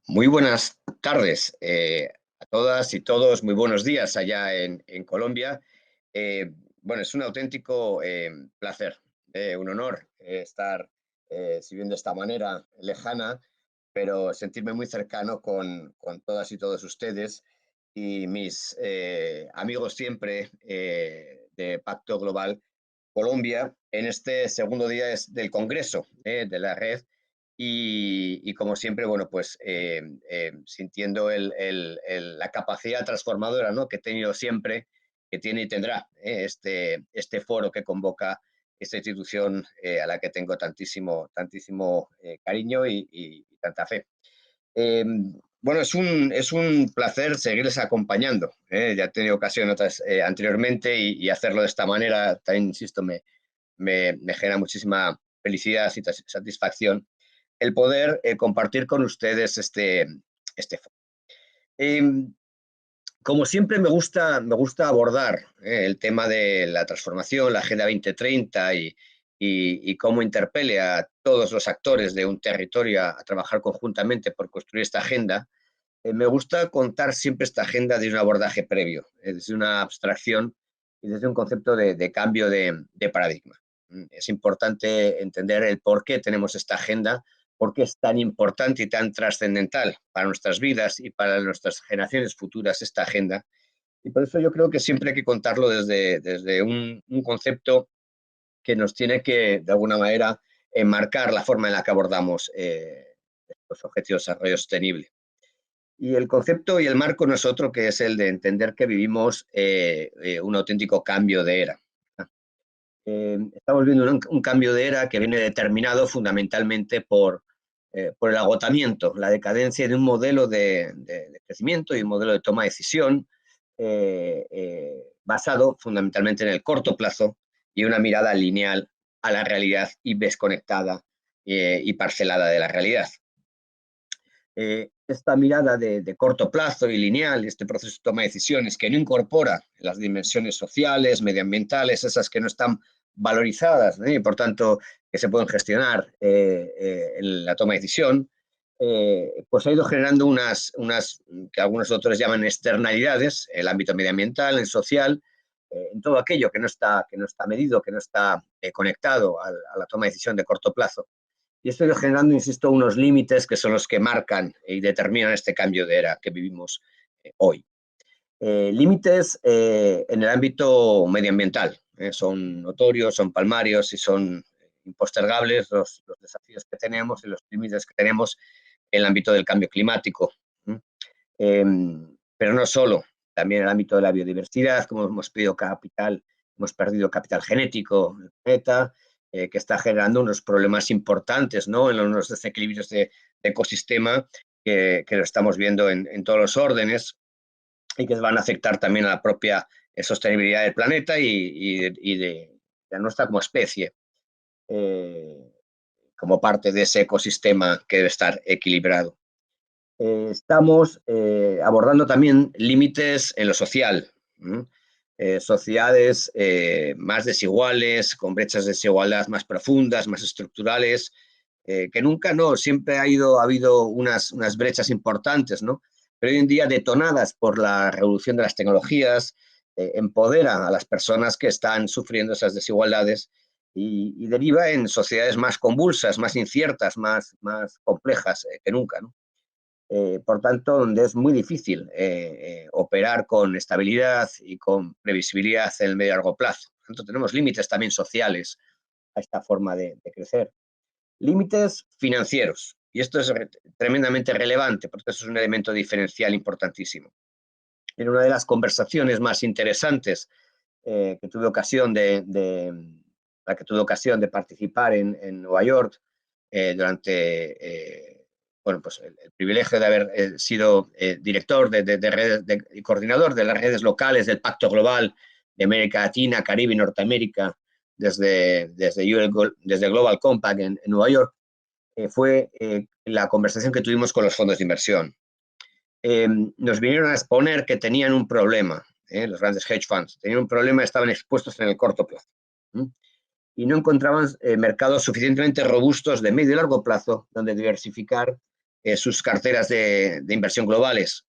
Muy buenas tardes a todas y todos, muy buenos días allá en Colombia. Bueno, es un auténtico placer, un honor estar siguiendo esta manera lejana, pero sentirme muy cercano con todas y todos ustedes y mis amigos siempre de Pacto Global Colombia en este segundo día del Congreso de la red y como siempre, bueno, pues sintiendo la capacidad transformadora, ¿no?, que he tenido siempre, que tiene y tendrá este foro que convoca esta institución a la que tengo tantísimo cariño y tanta fe. Eh, bueno, es un placer seguirles acompañando. Ya he tenido ocasión anteriormente y hacerlo de esta manera, también, insisto, me genera muchísima felicidad y satisfacción el poder compartir con ustedes este foro. Eh, Como siempre, me gusta abordar el tema de la transformación, la Agenda 2030 y cómo interpele a todos los actores de un territorio a trabajar conjuntamente por construir esta agenda. Me gusta contar siempre esta agenda desde un abordaje previo, desde una abstracción y desde un concepto de cambio de paradigma. Es importante entender el por qué tenemos esta agenda, por qué es tan importante y tan trascendental para nuestras vidas y para nuestras generaciones futuras esta agenda. Y por eso yo creo que siempre hay que contarlo desde un concepto que nos tiene que, de alguna manera, enmarcar la forma en la que abordamos los objetivos de desarrollo sostenible. Y el concepto y el marco no es otro que es el de entender que vivimos un auténtico cambio de era. Estamos viendo un cambio de era que viene determinado fundamentalmente por el agotamiento, la decadencia de un modelo de crecimiento y un modelo de toma de decisión basado fundamentalmente en el corto plazo y una mirada lineal a la realidad y desconectada y parcelada de la realidad. Esta mirada de corto plazo y lineal, este proceso de toma de decisiones que no incorpora las dimensiones sociales, medioambientales, esas que no están valorizadas, y por tanto que se pueden gestionar en la toma de decisión, pues ha ido generando unas que algunos autores llaman externalidades, en el ámbito medioambiental, el social, en todo aquello que no está medido, que no está conectado a la toma de decisión de corto plazo. Y esto ha ido generando, insisto, unos límites que son los que marcan y determinan este cambio de era que vivimos hoy. Límites en el ámbito medioambiental. Son notorios, son palmarios y son impostergables los desafíos que tenemos y los límites que tenemos en el ámbito del cambio climático. Eh, pero no solo, también en el ámbito de la biodiversidad, como hemos perdido capital genético en el planeta, que está generando unos problemas importantes, ¿no?, en unos desequilibrios de ecosistema que lo estamos viendo en todos los órdenes y que van a afectar también a la propia sostenibilidad del planeta y de nuestra como especie, eh, como parte de ese ecosistema que debe estar equilibrado. Estamos abordando también límites en lo social. Sociedades más desiguales, con brechas de desigualdad más profundas, más estructurales, que nunca no, siempre ha habido unas brechas importantes, ¿no? Pero hoy en día detonadas por la revolución de las tecnologías, empodera a las personas que están sufriendo esas desigualdades y deriva en sociedades más convulsas, más inciertas, más complejas que nunca, ¿no? Por tanto, donde es muy difícil operar con estabilidad y con previsibilidad en el medio y largo plazo. Por tanto, tenemos límites también sociales a esta forma de crecer. Límites financieros. Y esto es tremendamente relevante, porque eso es un elemento diferencial importantísimo. En una de las conversaciones más interesantes que tuve ocasión la que tuve ocasión de participar en Nueva York durante bueno, pues el privilegio de haber sido director de redes y coordinador de las redes locales del Pacto Global de América Latina, Caribe y Norteamérica desde Global Compact en Nueva York, fue la conversación que tuvimos con los fondos de inversión. Nos vinieron a exponer que tenían un problema, los grandes hedge funds, tenían un problema, estaban expuestos en el corto plazo. Y no encontraban mercados suficientemente robustos de medio y largo plazo donde diversificar sus carteras de inversión globales,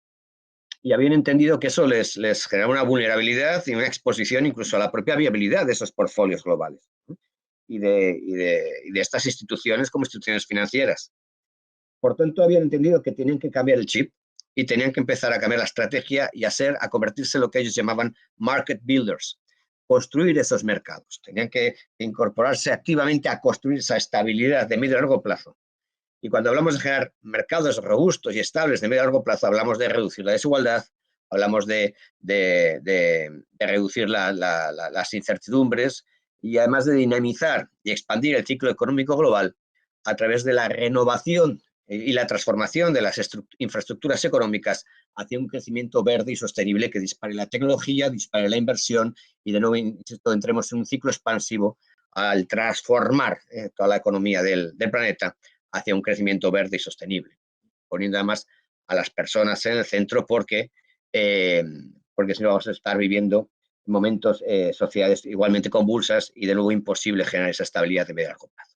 y habían entendido que eso les generaba una vulnerabilidad y una exposición incluso a la propia viabilidad de esos portfolios globales, ¿no? Y de estas instituciones como instituciones financieras. Por tanto, habían entendido que tenían que cambiar el chip y tenían que empezar a cambiar la estrategia y a convertirse en lo que ellos llamaban market builders, construir esos mercados. Tenían que incorporarse activamente a construir esa estabilidad de medio y largo plazo. Y cuando hablamos de generar mercados robustos y estables de medio y largo plazo, hablamos de reducir la desigualdad, hablamos de reducir las incertidumbres y además de dinamizar y expandir el ciclo económico global a través de la renovación y la transformación de las infraestructuras económicas hacia un crecimiento verde y sostenible que dispare la tecnología, dispare la inversión y de nuevo, insisto, entremos en un ciclo expansivo al transformar toda la economía del planeta hacia un crecimiento verde y sostenible, poniendo además a las personas en el centro porque si no vamos a estar viviendo momentos, sociedades igualmente convulsas y de nuevo imposible generar esa estabilidad de medio y largo plazo.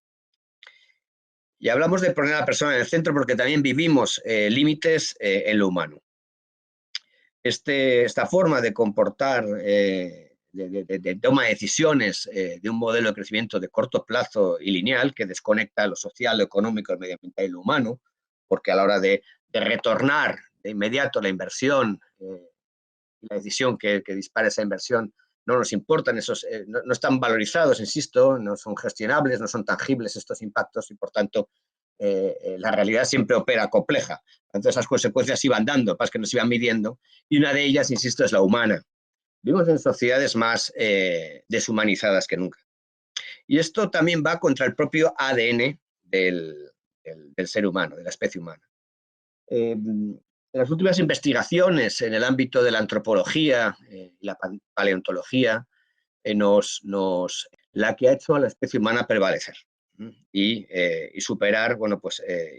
Y hablamos de poner a la persona en el centro porque también vivimos límites en lo humano. Esta forma de comportar, de toma de decisiones de un modelo de crecimiento de corto plazo y lineal que desconecta lo social, lo económico, el medioambiental y lo humano, porque a la hora de retornar de inmediato la inversión y la decisión que dispara esa inversión no nos importan, no están valorizados, insisto, no son gestionables, no son tangibles estos impactos y por tanto la realidad siempre opera compleja. Entonces esas consecuencias iban dando, para que nos iban midiendo, y una de ellas, insisto, es la humana. Vivimos en sociedades más deshumanizadas que nunca. Y esto también va contra el propio ADN del ser humano, de la especie humana. Las últimas investigaciones en el ámbito de la antropología y la paleontología la que ha hecho a la especie humana prevalecer y superar,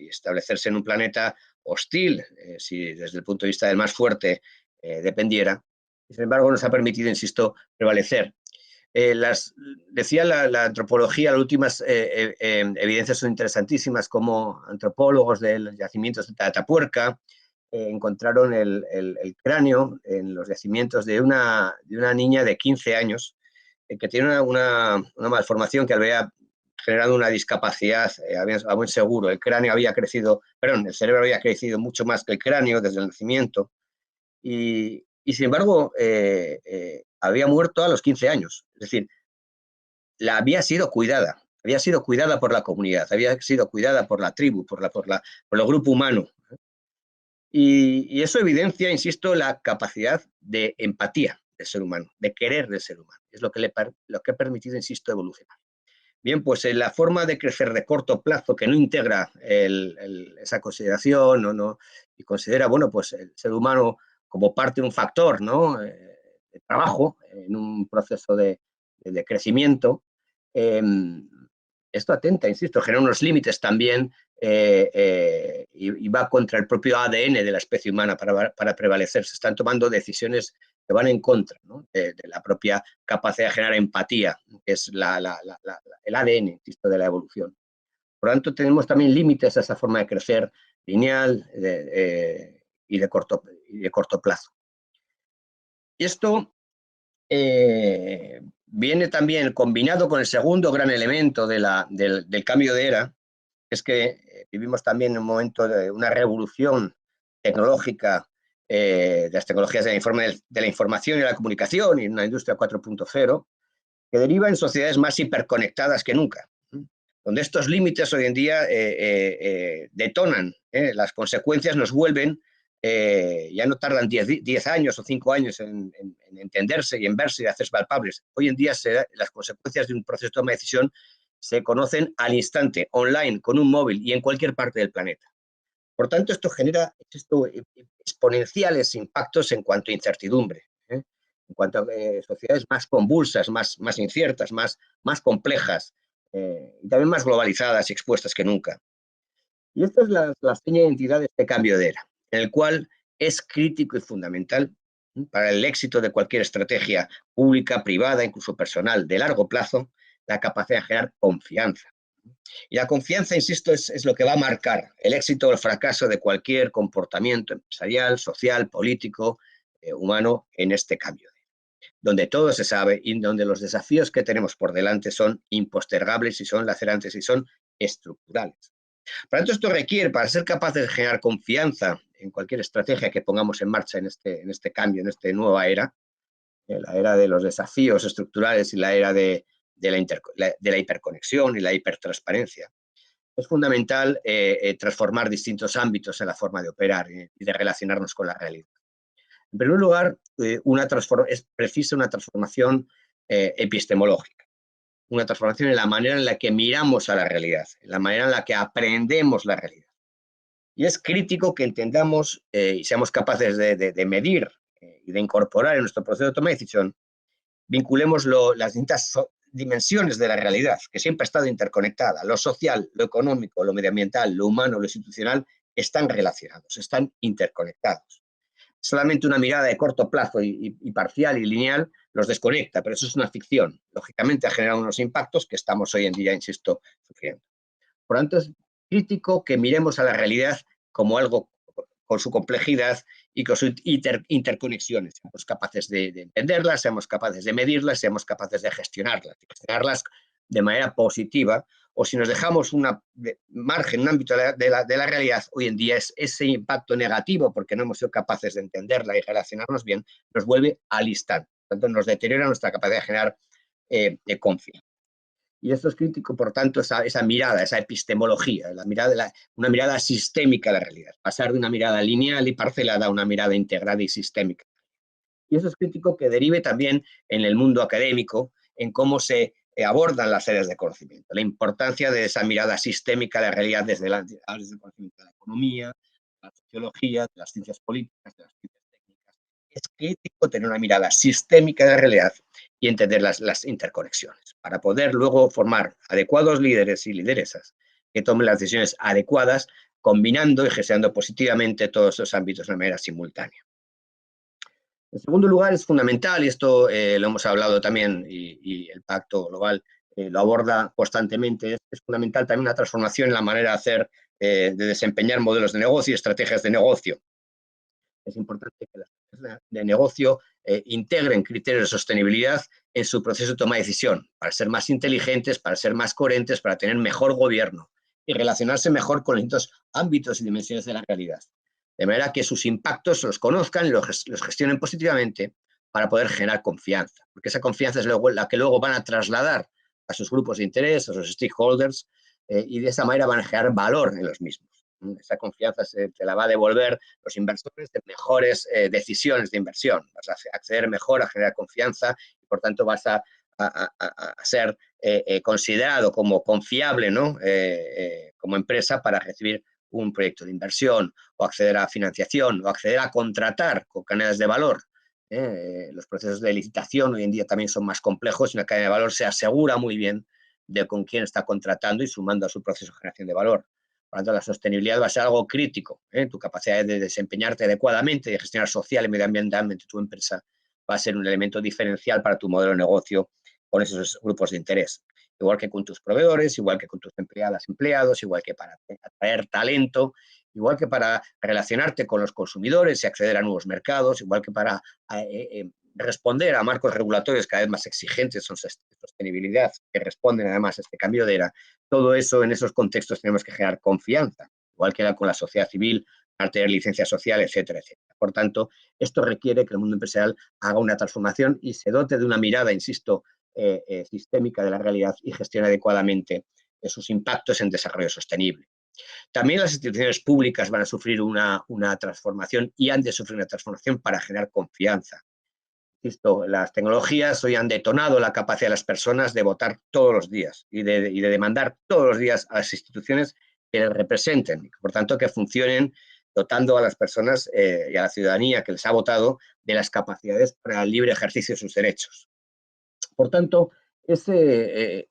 y establecerse en un planeta hostil, si desde el punto de vista del más fuerte dependiera. Sin embargo, nos ha permitido, insisto, prevalecer. Decía la antropología, las últimas evidencias son interesantísimas, como antropólogos de los yacimientos de Atapuerca encontraron el cráneo en los yacimientos de una niña de 15 años que tiene una malformación que había generado una discapacidad a buen seguro. El cerebro había crecido mucho más que el cráneo desde el nacimiento y sin embargo había muerto a los 15 años. Es decir, había sido cuidada por la comunidad, había sido cuidada por la tribu, por el grupo humano. Y eso evidencia, insisto, la capacidad de empatía del ser humano, de querer del ser humano. Es lo que ha permitido, insisto, evolucionar. Bien, pues la forma de crecer de corto plazo que no integra esa consideración y considera, el ser humano como parte de un factor, ¿no? De trabajo en un proceso de crecimiento, esto atenta, insisto, genera unos límites también y va contra el propio ADN de la especie humana para prevalecer. Se están tomando decisiones que van en contra, ¿no? de la propia capacidad de generar empatía, que es el ADN, insisto, de la evolución. Por lo tanto, tenemos también límites a esa forma de crecer lineal y de corto plazo. Y esto viene también combinado con el segundo gran elemento del cambio de era, que es que vivimos también en un momento de una revolución tecnológica de las tecnologías de la información y la comunicación y una industria 4.0 que deriva en sociedades más hiperconectadas que nunca, donde estos límites hoy en día detonan, las consecuencias nos vuelven, ya no tardan 10 años o 5 años en entenderse y en verse y hacerse palpables. Hoy en día las consecuencias de un proceso de toma de decisión se conocen al instante, online, con un móvil y en cualquier parte del planeta. Por tanto, esto genera exponenciales impactos en cuanto a incertidumbre, en cuanto a sociedades más convulsas, más inciertas, más complejas y también más globalizadas y expuestas que nunca. Y esta es la seña de identidad de este cambio de era, en el cual es crítico y fundamental para el éxito de cualquier estrategia pública, privada, incluso personal, de largo plazo, la capacidad de generar confianza. Y la confianza, insisto, es lo que va a marcar el éxito o el fracaso de cualquier comportamiento empresarial, social, político, humano en este cambio, donde todo se sabe y donde los desafíos que tenemos por delante son impostergables y son lacerantes y son estructurales. Por lo tanto, esto requiere, para ser capaces de generar confianza en cualquier estrategia que pongamos en marcha en este cambio, en esta nueva era, la era de los desafíos estructurales y la era de la hiperconexión y la hipertransparencia, es fundamental transformar distintos ámbitos en la forma de operar y de relacionarnos con la realidad. En primer lugar, es precisa una transformación epistemológica, una transformación en la manera en la que miramos a la realidad, en la manera en la que aprendemos la realidad. Y es crítico que entendamos y seamos capaces de medir y de incorporar en nuestro proceso de toma de decisión, vinculemos las distintas dimensiones de la realidad, que siempre ha estado interconectada. Lo social, lo económico, lo medioambiental, lo humano, lo institucional, están relacionados, están interconectados. Solamente una mirada de corto plazo y parcial y lineal los desconecta, pero eso es una ficción. Lógicamente ha generado unos impactos que estamos hoy en día, insisto, sufriendo. Por lo tanto, es crítico que miremos a la realidad como algo con su complejidad y con sus interconexiones. Seamos capaces de entenderlas, seamos capaces de medirlas, seamos capaces de gestionarlas de manera positiva, o si nos dejamos un margen, un ámbito de la realidad, hoy en día es ese impacto negativo, porque no hemos sido capaces de entenderla y relacionarnos bien, nos vuelve al instante. Por tanto, nos deteriora nuestra capacidad de generar confianza. Y esto es crítico, por tanto, esa mirada, esa epistemología, una mirada sistémica a la realidad, pasar de una mirada lineal y parcelada a una mirada integrada y sistémica. Y eso es crítico que derive también en el mundo académico, en cómo se abordan las áreas de conocimiento, la importancia de esa mirada sistémica a la realidad desde el conocimiento de la economía, de la sociología, de las ciencias políticas, de las ciencias técnicas. Es crítico tener una mirada sistémica de la realidad y entender las interconexiones, para poder luego formar adecuados líderes y lideresas que tomen las decisiones adecuadas, combinando y gestionando positivamente todos esos ámbitos de manera simultánea. En segundo lugar, es fundamental, y esto lo hemos hablado también, y el Pacto Global lo aborda constantemente, es fundamental también una transformación en la manera de hacer, de desempeñar modelos de negocio y estrategias de negocio. Es importante que las empresas de negocio integren criterios de sostenibilidad en su proceso de toma de decisión, para ser más inteligentes, para ser más coherentes, para tener mejor gobierno y relacionarse mejor con los distintos ámbitos y dimensiones de la realidad. De manera que sus impactos los conozcan y los gestionen positivamente para poder generar confianza, porque esa confianza es la que luego van a trasladar a sus grupos de interés, a sus stakeholders, y de esa manera van a generar valor en los mismos. Esa confianza te la va a devolver los inversores de mejores decisiones de inversión. Vas a acceder mejor a generar confianza y, por tanto, vas a ser considerado como confiable, ¿no? Como empresa para recibir un proyecto de inversión o acceder a financiación o acceder a contratar con cadenas de valor. Los procesos de licitación hoy en día también son más complejos y una cadena de valor se asegura muy bien de con quién está contratando y sumando a su proceso de generación de valor. Por lo tanto, la sostenibilidad va a ser algo crítico. Tu capacidad de desempeñarte adecuadamente, de gestionar social y medioambientalmente tu empresa, va a ser un elemento diferencial para tu modelo de negocio con esos grupos de interés. Igual que con tus proveedores, igual que con tus empleadas, empleados, igual que para atraer talento, igual que para relacionarte con los consumidores y acceder a nuevos mercados, igual que para responder a marcos regulatorios cada vez más exigentes de sostenibilidad, que responden además a este cambio de era. Todo eso, en esos contextos tenemos que generar confianza, igual que con la sociedad civil, para tener licencia social, etcétera, etcétera. Por tanto, esto requiere que el mundo empresarial haga una transformación y se dote de una mirada, insisto, sistémica de la realidad y gestione adecuadamente sus impactos en desarrollo sostenible. También las instituciones públicas van a sufrir una transformación y han de sufrir una transformación para generar confianza. Insisto, las tecnologías hoy han detonado la capacidad de las personas de votar todos los días y de demandar todos los días a las instituciones que les representen, por tanto que funcionen dotando a las personas y a la ciudadanía que les ha votado de las capacidades para el libre ejercicio de sus derechos. Por tanto, ese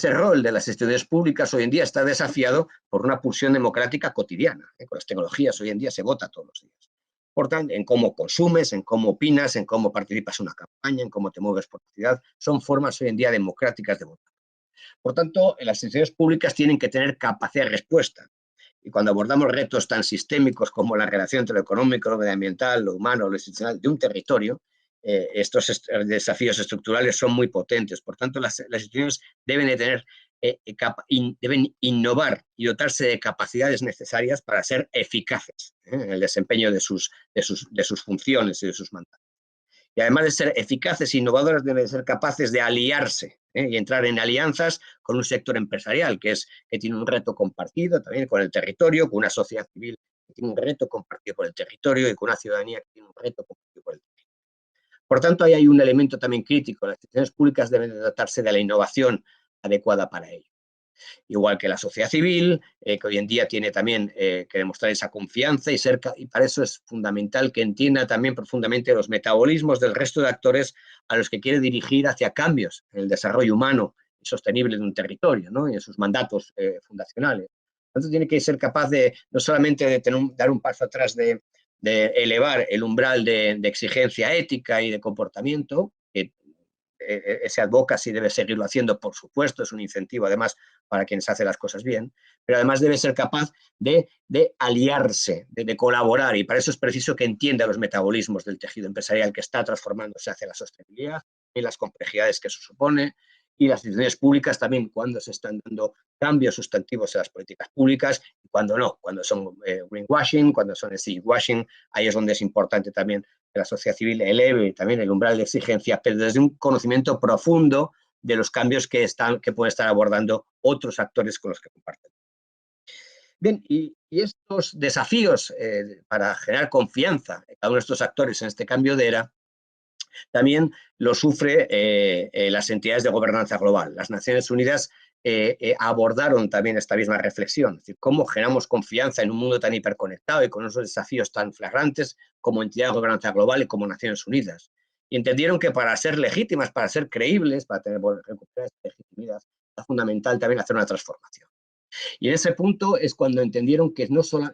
rol de las instituciones públicas hoy en día está desafiado por una pulsión democrática cotidiana. Con las tecnologías hoy en día se vota todos los días. Por tanto, en cómo consumes, en cómo opinas, en cómo participas en una campaña, en cómo te mueves por la ciudad, son formas hoy en día democráticas de votar. Por tanto, las instituciones públicas tienen que tener capacidad de respuesta. Y cuando abordamos retos tan sistémicos como la relación entre lo económico, lo medioambiental, lo humano, lo institucional de un territorio, estos desafíos estructurales son muy potentes. Por tanto, las instituciones deben de tener, deben innovar y dotarse de capacidades necesarias para ser eficaces en el desempeño de sus funciones y de sus mandatos. Y además de ser eficaces e innovadoras, deben ser capaces de aliarse y entrar en alianzas con un sector empresarial que tiene un reto compartido también con el territorio, con una sociedad civil que tiene un reto compartido por el territorio y con una ciudadanía que tiene un reto compartido por el territorio. Por tanto, ahí hay un elemento también crítico. Las instituciones públicas deben de dotarse de la innovación adecuada para ello. Igual que la sociedad civil, que hoy en día tiene también que demostrar esa confianza y para eso es fundamental que entienda también profundamente los metabolismos del resto de actores a los que quiere dirigir hacia cambios en el desarrollo humano y sostenible de un territorio, ¿no? Y en sus mandatos fundacionales. Entonces tiene que ser capaz de no solamente de dar un paso atrás de elevar el umbral de exigencia ética y de comportamiento, que ese advocacy debe seguirlo haciendo, por supuesto, es un incentivo además para quienes hacen las cosas bien, pero además debe ser capaz de aliarse, de colaborar, y para eso es preciso que entienda los metabolismos del tejido empresarial que está transformándose hacia la sostenibilidad y las complejidades que eso supone, y las instituciones públicas también cuando se están dando cambios sustantivos en las políticas públicas y cuando no, cuando son greenwashing, cuando son seedwashing, ahí es donde es importante también que la sociedad civil eleve también el umbral de exigencia, pero desde un conocimiento profundo de los cambios que pueden estar abordando otros actores con los que comparten. Bien, y estos desafíos para generar confianza en cada uno de estos actores en este cambio de era, también lo sufre las entidades de gobernanza global. Las Naciones Unidas abordaron también esta misma reflexión, es decir, cómo generamos confianza en un mundo tan hiperconectado y con esos desafíos tan flagrantes como entidad de gobernanza global y como Naciones Unidas. Y entendieron que para ser legítimas, para ser creíbles, para recuperar esta legitimidad, es fundamental también hacer una transformación. Y en ese punto es cuando entendieron que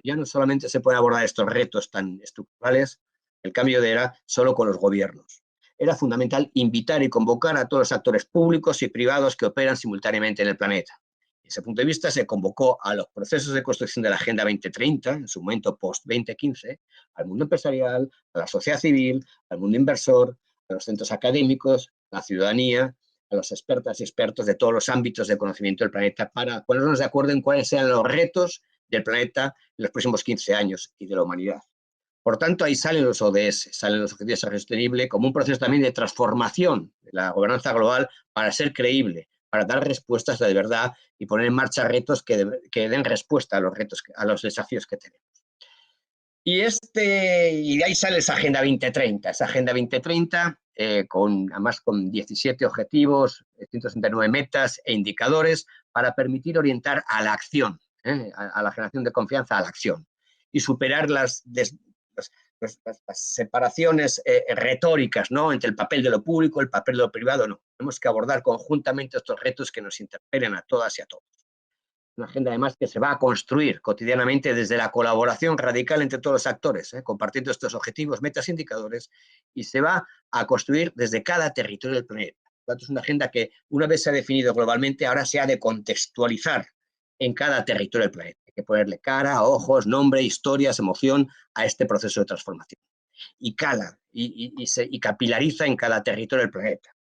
ya no solamente se pueden abordar estos retos tan estructurales, el cambio de era solo con los gobiernos. Era fundamental invitar y convocar a todos los actores públicos y privados que operan simultáneamente en el planeta. Desde ese punto de vista se convocó a los procesos de construcción de la Agenda 2030, en su momento post-2015, al mundo empresarial, a la sociedad civil, al mundo inversor, a los centros académicos, a la ciudadanía, a los expertas y expertos de todos los ámbitos de conocimiento del planeta para ponernos de acuerdo en cuáles sean los retos del planeta en los próximos 15 años y de la humanidad. Por tanto, ahí salen los ODS, salen los Objetivos de Desarrollo Sostenible como un proceso también de transformación de la gobernanza global para ser creíble, para dar respuestas de verdad y poner en marcha retos que den respuesta a los retos, a los desafíos que tenemos. Y de ahí sale esa Agenda 2030. Esa Agenda 2030, además con 17 objetivos, 169 metas e indicadores para permitir orientar a la acción, a la generación de confianza, a la acción. Y superar las separaciones retóricas, ¿no?, entre el papel de lo público, el papel de lo privado. No, tenemos que abordar conjuntamente estos retos que nos interpelen a todas y a todos. Una agenda además que se va a construir cotidianamente desde la colaboración radical entre todos los actores, compartiendo estos objetivos, metas, indicadores, y se va a construir desde cada territorio del planeta. Por tanto, es una agenda que una vez se ha definido globalmente, ahora se ha de contextualizar en cada territorio del planeta. Hay que ponerle cara, ojos, nombre, historias, emoción a este proceso de transformación. Y cala y capilariza en cada territorio del planeta.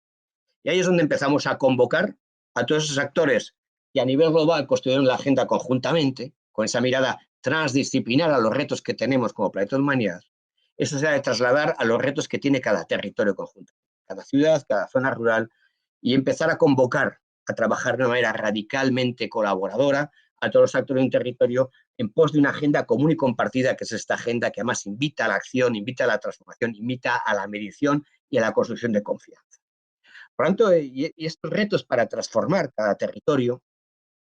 Y ahí es donde empezamos a convocar a todos esos actores que a nivel global construyeron la agenda conjuntamente, con esa mirada transdisciplinar a los retos que tenemos como planeta de humanidad. Eso se ha de trasladar a los retos que tiene cada territorio conjunto, cada ciudad, cada zona rural, y empezar a convocar, a trabajar de una manera radicalmente colaboradora a todos los actores de un territorio en pos de una agenda común y compartida, que es esta agenda que además invita a la acción, invita a la transformación, invita a la medición y a la construcción de confianza. Por tanto, y estos retos para transformar cada territorio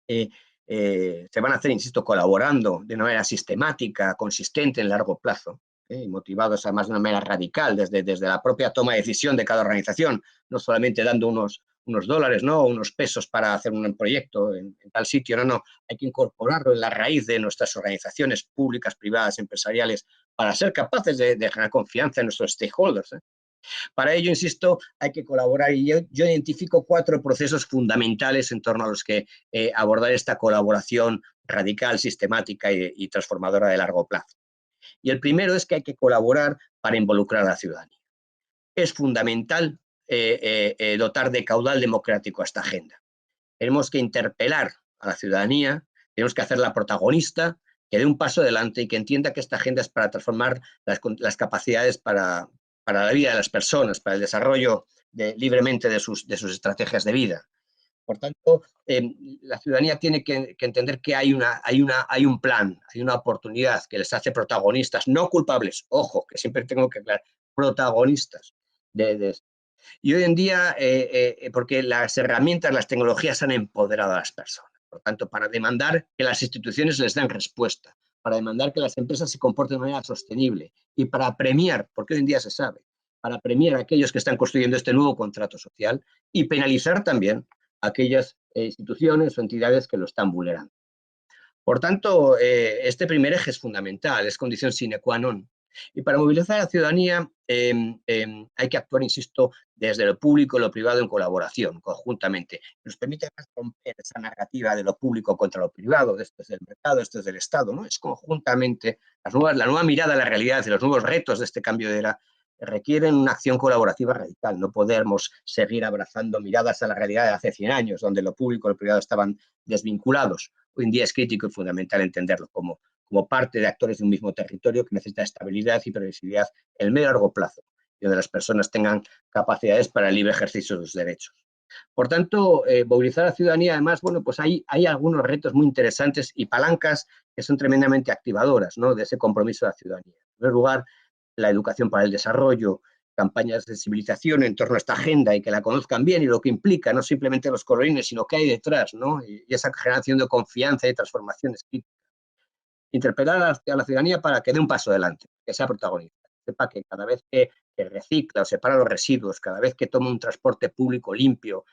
se van a hacer, insisto, colaborando de una manera sistemática, consistente en largo plazo, y motivados además de una manera radical desde la propia toma de decisión de cada organización, no solamente dando unos dólares, ¿no?, o unos pesos para hacer un proyecto en tal sitio, no, hay que incorporarlo en la raíz de nuestras organizaciones públicas, privadas, empresariales, para ser capaces de generar confianza en nuestros stakeholders. Para ello, insisto, hay que colaborar y yo identifico 4 procesos fundamentales en torno a los que abordar esta colaboración radical, sistemática y transformadora de largo plazo. Y el primero es que hay que colaborar para involucrar a la ciudadanía. Es fundamental dotar de caudal democrático a esta agenda. Tenemos que interpelar a la ciudadanía, tenemos que hacerla protagonista, que dé un paso adelante y que entienda que esta agenda es para transformar las capacidades para la vida de las personas, para el desarrollo libremente de sus estrategias de vida. Por tanto, la ciudadanía tiene que entender que hay un plan, hay una oportunidad que les hace protagonistas, no culpables, ojo, que siempre tengo que aclarar, protagonistas de esto. Y hoy en día, porque las herramientas, las tecnologías han empoderado a las personas. Por tanto, para demandar que las instituciones les den respuesta, para demandar que las empresas se comporten de manera sostenible y para premiar, porque hoy en día se sabe, para premiar a aquellos que están construyendo este nuevo contrato social y penalizar también a aquellas instituciones o entidades que lo están vulnerando. Por tanto, este primer eje es fundamental, es condición sine qua non. Y para movilizar a la ciudadanía hay que actuar, insisto, desde lo público y lo privado en colaboración, conjuntamente. Nos permite romper esa narrativa de lo público contra lo privado, de esto es del mercado, esto es del Estado, ¿no? Es conjuntamente la nueva mirada a la realidad y los nuevos retos de este cambio de era requieren una acción colaborativa radical. No podemos seguir abrazando miradas a la realidad de hace 100 años, donde lo público y lo privado estaban desvinculados. Hoy en día es crítico y fundamental entenderlo como parte de actores de un mismo territorio que necesita estabilidad y previsibilidad en el medio y largo plazo, y donde las personas tengan capacidades para el libre ejercicio de sus derechos. Por tanto, movilizar a la ciudadanía, además, bueno, pues hay algunos retos muy interesantes y palancas que son tremendamente activadoras, ¿no?, de ese compromiso de la ciudadanía. En primer lugar, la educación para el desarrollo, campañas de sensibilización en torno a esta agenda y que la conozcan bien y lo que implica, no simplemente los colorines, sino qué hay detrás, ¿no? Y esa generación de confianza y transformaciones críticas. Interpelar a la ciudadanía para que dé un paso adelante, que sea protagonista, sepa que cada vez que recicla o separa los residuos, cada vez que toma un transporte público limpio,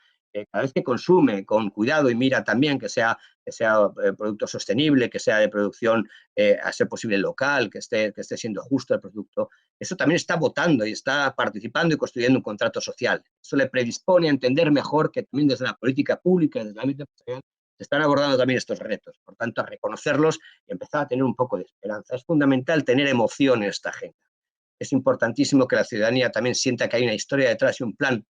cada vez que consume con cuidado y mira también que sea producto sostenible, que sea de producción a ser posible local, que esté siendo justo el producto, eso también está votando y está participando y construyendo un contrato social. Eso le predispone a entender mejor que también desde la política pública, desde el ámbito empresarial, se están abordando también estos retos. Por tanto, a reconocerlos y empezar a tener un poco de esperanza. Es fundamental tener emoción en esta agenda. Es importantísimo que la ciudadanía también sienta que hay una historia detrás y un plan.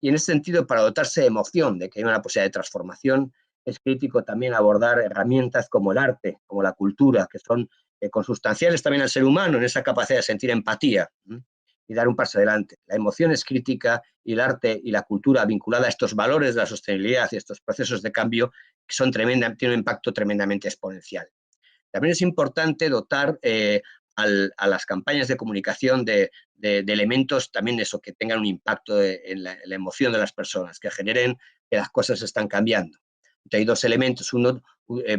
Y en ese sentido, para dotarse de emoción, de que hay una posibilidad de transformación, es crítico también abordar herramientas como el arte, como la cultura, que son consustanciales también al ser humano en esa capacidad de sentir empatía y dar un paso adelante. La emoción es crítica y el arte y la cultura vinculada a estos valores de la sostenibilidad y estos procesos de cambio que son tienen un impacto tremendamente exponencial. También es importante dotar a las campañas de comunicación de elementos también eso, que tengan un impacto en la emoción de las personas, que generen que las cosas están cambiando. Entonces, hay 2 elementos. Uno,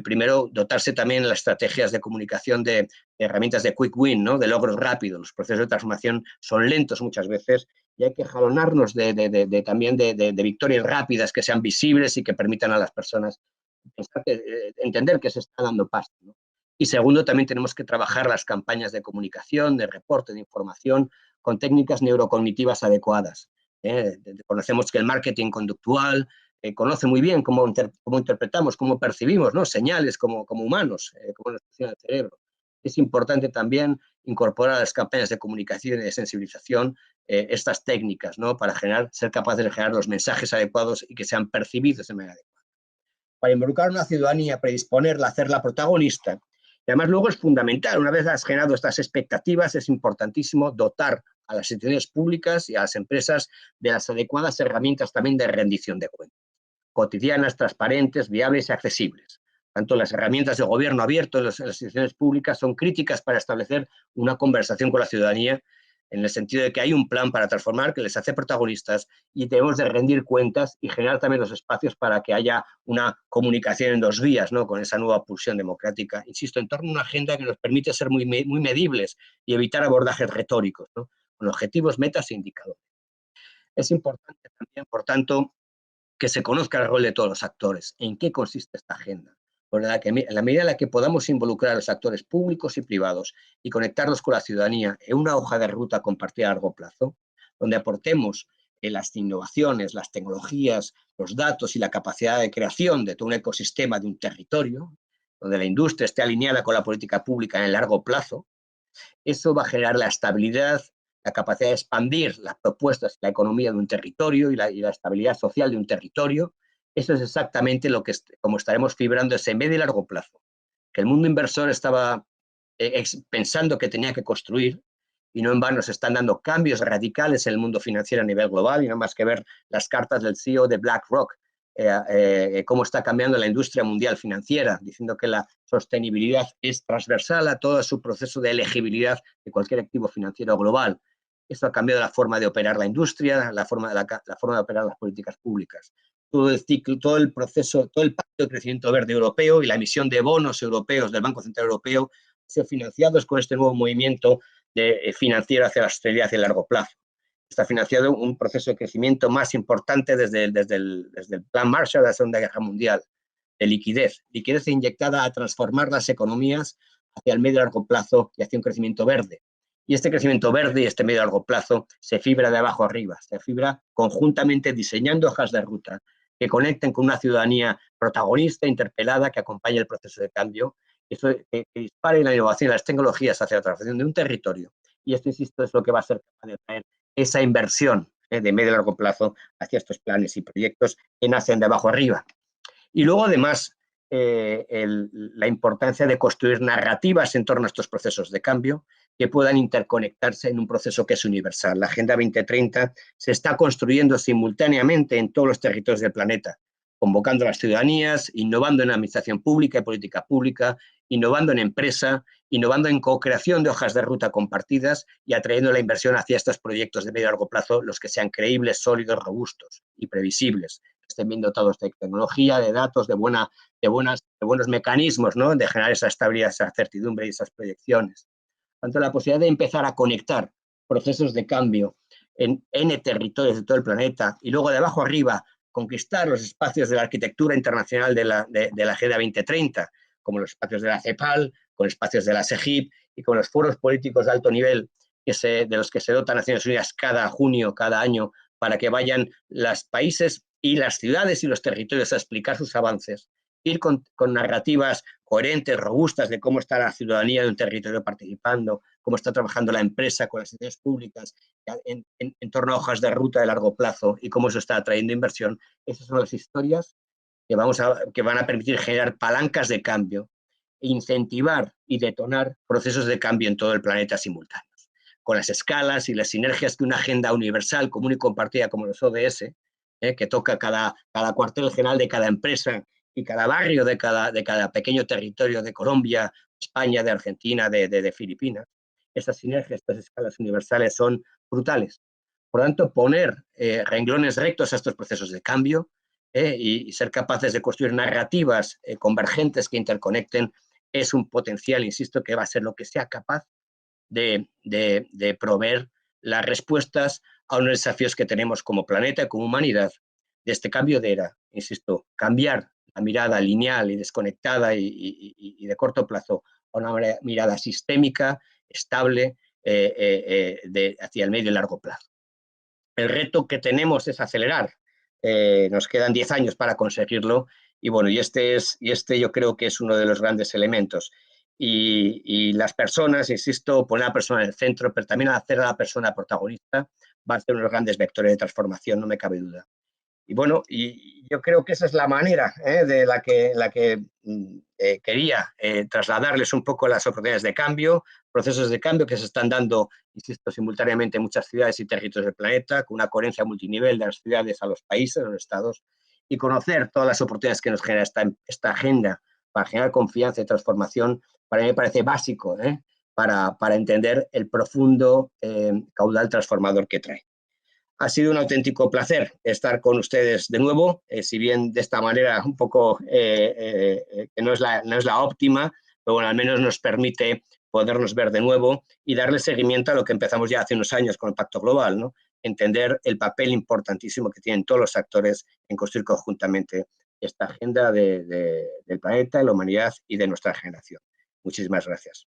primero, dotarse también de las estrategias de comunicación de herramientas de quick win, ¿no?, de logros rápidos. Los procesos de transformación son lentos muchas veces y hay que jalonarnos también de victorias rápidas que sean visibles y que permitan a las personas entender que se está dando paso, ¿no? Y segundo, también tenemos que trabajar las campañas de comunicación, de reporte, de información, con técnicas neurocognitivas adecuadas. Conocemos que el marketing conductual conoce muy bien cómo interpretamos, cómo percibimos, ¿no?, señales como humanos, cómo nos funciona el cerebro. Es importante también incorporar a las campañas de comunicación y de sensibilización estas técnicas, ¿no?, para ser capaces de generar los mensajes adecuados y que sean percibidos de manera adecuada. Para involucrar a una ciudadanía, predisponerla, hacerla protagonista. Y además luego es fundamental, una vez has generado estas expectativas, es importantísimo dotar a las instituciones públicas y a las empresas de las adecuadas herramientas también de rendición de cuentas, cotidianas, transparentes, viables y accesibles. Tanto las herramientas de gobierno abierto en las instituciones públicas son críticas para establecer una conversación con la ciudadanía en el sentido de que hay un plan para transformar que les hace protagonistas y debemos de rendir cuentas y generar también los espacios para que haya una comunicación en 2 vías, ¿no?, con esa nueva pulsión democrática. Insisto, en torno a una agenda que nos permite ser muy medibles y evitar abordajes retóricos, ¿no?, con objetivos, metas e indicadores. Es importante también, por tanto, que se conozca el rol de todos los actores, en qué consiste esta agenda. En la medida en la que podamos involucrar a los actores públicos y privados y conectarlos con la ciudadanía en una hoja de ruta compartida a largo plazo, donde aportemos las innovaciones, las tecnologías, los datos y la capacidad de creación de todo un ecosistema de un territorio, donde la industria esté alineada con la política pública en el largo plazo, eso va a generar la estabilidad, la capacidad de expandir las propuestas, la economía de un territorio y la estabilidad social de un territorio. Eso es exactamente lo que como estaremos fibrando ese medio y largo plazo, que el mundo inversor estaba pensando que tenía que construir, y no en vano se están dando cambios radicales en el mundo financiero a nivel global, y no más que ver las cartas del CEO de BlackRock, cómo está cambiando la industria mundial financiera, diciendo que la sostenibilidad es transversal a todo su proceso de elegibilidad de cualquier activo financiero global. Esto ha cambiado la forma de operar la industria, la forma de operar las políticas públicas. Todo el ciclo, todo el proceso, todo el pacto de crecimiento verde europeo y la emisión de bonos europeos del Banco Central Europeo han sido financiados con este nuevo movimiento financiero hacia la sostenibilidad a largo plazo. Está financiado un proceso de crecimiento más importante desde el Plan Marshall de la Segunda Guerra Mundial, de liquidez inyectada a transformar las economías hacia el medio y largo plazo y hacia un crecimiento verde. Y este crecimiento verde y este medio y largo plazo se fibra de abajo arriba, se fibra conjuntamente diseñando hojas de ruta que conecten con una ciudadanía protagonista, interpelada, que acompañe el proceso de cambio, eso, que dispare la innovación y las tecnologías hacia la transformación de un territorio. Y esto, insisto, es lo que va a ser capaz de traer esa inversión de medio y largo plazo hacia estos planes y proyectos que nacen de abajo arriba. Y luego, además, la importancia de construir narrativas en torno a estos procesos de cambio que puedan interconectarse en un proceso que es universal. La Agenda 2030 se está construyendo simultáneamente en todos los territorios del planeta, convocando a las ciudadanías, innovando en administración pública y política pública, innovando en empresa, innovando en co-creación de hojas de ruta compartidas y atrayendo la inversión hacia estos proyectos de medio y largo plazo, los que sean creíbles, sólidos, robustos y previsibles, estén bien dotados de tecnología, de datos, de buenos mecanismos, ¿no?, de generar esa estabilidad, esa certidumbre y esas proyecciones. Tanto la posibilidad de empezar a conectar procesos de cambio en territorios de todo el planeta y luego de abajo arriba conquistar los espacios de la arquitectura internacional de la Agenda 2030, como los espacios de la CEPAL, con espacios de la SEGIP y con los foros políticos de alto nivel de los que se dotan Naciones Unidas cada junio, cada año, para que vayan los países y las ciudades y los territorios a explicar sus avances, ir con narrativas coherentes, robustas de cómo está la ciudadanía de un territorio participando, cómo está trabajando la empresa con las entidades públicas en torno a hojas de ruta de largo plazo y cómo eso está atrayendo inversión. Esas son las historias que van a permitir generar palancas de cambio, incentivar y detonar procesos de cambio en todo el planeta simultáneos, con las escalas y las sinergias que una agenda universal, común y compartida como los ODS, que toca cada cuartel general de cada empresa y cada barrio de cada pequeño territorio de Colombia, España, de Argentina, de Filipinas. Estas sinergias, estas escalas universales son brutales. Por lo tanto, poner renglones rectos a estos procesos de cambio y ser capaces de construir narrativas convergentes que interconecten es un potencial, insisto, que va a ser lo que sea capaz de proveer las respuestas a unos desafíos que tenemos como planeta y como humanidad de este cambio de era. Insisto, cambiar la mirada lineal y desconectada y de corto plazo a una mirada sistémica, estable, hacia el medio y largo plazo. El reto que tenemos es acelerar. Nos quedan 10 años para conseguirlo y bueno, y este yo creo que es uno de los grandes elementos. Y las personas, insisto, poner a la persona en el centro, pero también hacer a la persona protagonista va a ser uno de los grandes vectores de transformación, no me cabe duda. Y bueno, y yo creo que esa es la manera de la que quería trasladarles un poco las oportunidades de cambio, procesos de cambio que se están dando, insisto, simultáneamente en muchas ciudades y territorios del planeta, con una coherencia multinivel de las ciudades a los países, a los estados, y conocer todas las oportunidades que nos genera esta agenda para generar confianza y transformación, para mí me parece básico para entender el profundo caudal transformador que trae. Ha sido un auténtico placer estar con ustedes de nuevo, si bien de esta manera un poco que no es la óptima, pero bueno, al menos nos permite podernos ver de nuevo y darle seguimiento a lo que empezamos ya hace unos años con el Pacto Global, ¿no? Entender el papel importantísimo que tienen todos los actores en construir conjuntamente esta agenda del planeta, de la humanidad y de nuestra generación. Muchísimas gracias.